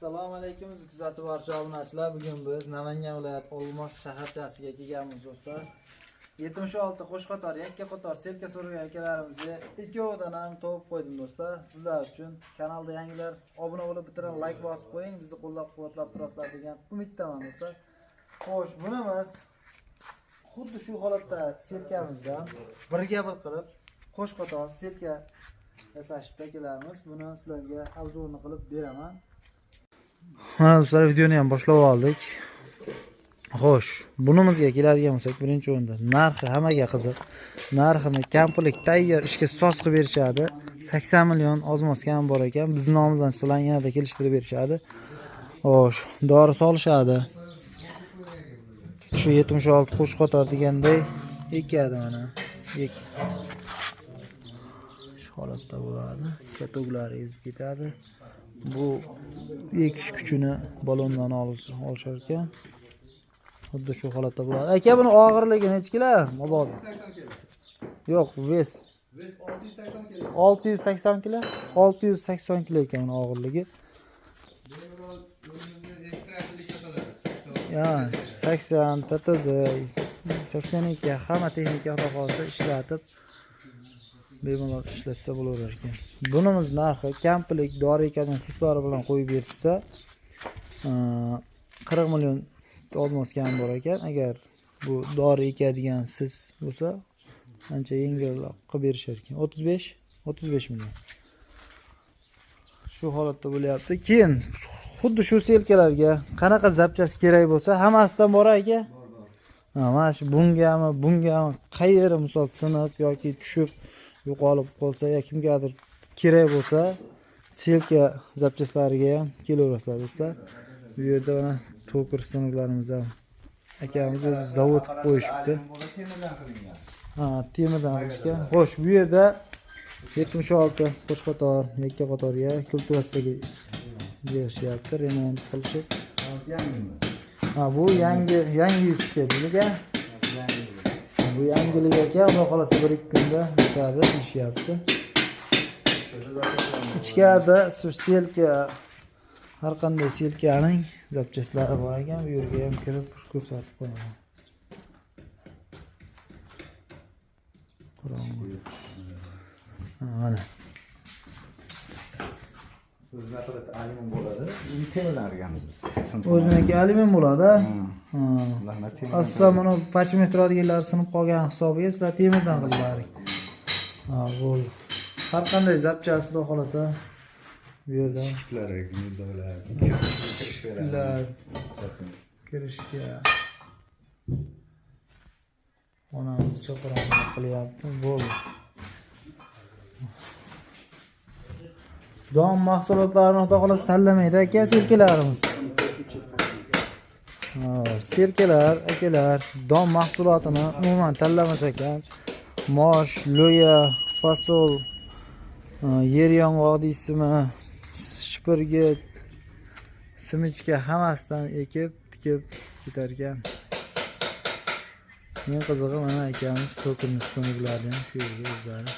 Assalomu alaykum kuzatib boruvchi obunachilar. Bugun biz Namangan viloyati Olmos shaharchasiga kelganmiz do'stlar. 76 qo'shqotor, yakka qator selka so'ragan akalarimizga ikkovidan ham topib qo'ydim do'stlar. Sizlar uchun kanalda yangilar obuna bo'lib bitirib like bosib qo'ying. Bizni qo'llab-quvvatlab turasizlar degan umiddaman do'stlar. Xo'sh, bunimiz xuddi shu holatda selkamizdan birga bir qilib qo'shqotor selka yasashibdi akalarimiz. Buni sizlarga obzorini qilib beraman. Mana do'stlar, videoni ham boshlab oldik. Xo'sh, bunimizga keladigan bo'lsak, birinchi o'rinda narxi hammaga qiziq. Narxini komplet tayyor ishga soz qilib berishadi. 80 million ozmos kam bor ekan. Bizning nomimizdan sizlarga yanada kelishtirib berishadi. Xo'sh, dori solishadi. Shu 76 qo'shqotor deganday ekadi mana. Shu holatda bo'ladi. Katoglari ezib ketadi. Bu ekish kuchini balondan olishar ekan. Xuddi shu holatda bo'ladi. Aka, buni og'irligi necha kilo? Mabodo. Yo'q, ves 680 kilo. 680 kilo ekan og'irligi. Ya, 80 TTZ, 82 hamma texnika xudo qolsa ishlatib bemalol ishlatsa bo'laver ekan. Bunimiz narxi komplet dori ekadigan suslari bilan qo'yib bersa 40 million ozmos kam bor ekan. Agar bu dori ekadigan siz bo'lsa ancha yengilroq qilib berishar ekan. 35 million. Shu holatda bo'lyapti. Keyin xuddi shu selkalarga qanaqa zapchast kerak bo'lsa, hammasidan bor aka. Mana shu bungami, qayeri misol sinib yoki tushib yo'qolib qolsa, yoki kimgadir kerak bo'lsa, selka zapchastlariga ham kelaverasizlar do'stlar. Bu yerda mana to'kir stanoklarimiz ham akamiz o'zi zavod qilib qo'yishibdi. Temirdan qilishgan. Xo'sh, bu yerda 76 qo'shqotor, yakka qatorga kultivatsiyaga berishyapti, remont qilishib. Bu yangi yutishga bizga. Bu yangilik ekan, xudo xolasa 1-2 kunda bitadi, deyishyapti. Ichkarida shu selka, har qanday selkaning zapchastlari bor ekan. Bu yerga ham kirib ko'rsatib qo'yaman. Mana. O'ziniki alyumin bo'ladi. Aslan buni pachmet turadiganlar sinib qolgan hisobiga sizlar temirdan qilaring. Bo'ldi. Har qanday zapchast xudo xolasa bu yerda kirishga onamiz cho'qirani qilyapti. Bo'ldi. Don mahsulotlarini xudo xolasa tanlamaydi aka selkalarimiz. Selkalar akalar don mahsulotini umuman tanlamas ekan. Mosh, lo'ya, fasol, yer yong'oq deysizmi, shipirgi, simichka hammasidan ekib, tikib ketar ekan. Men qizig'i mana akamiz to'kinni stoniklarni ham shu yerga o'zlari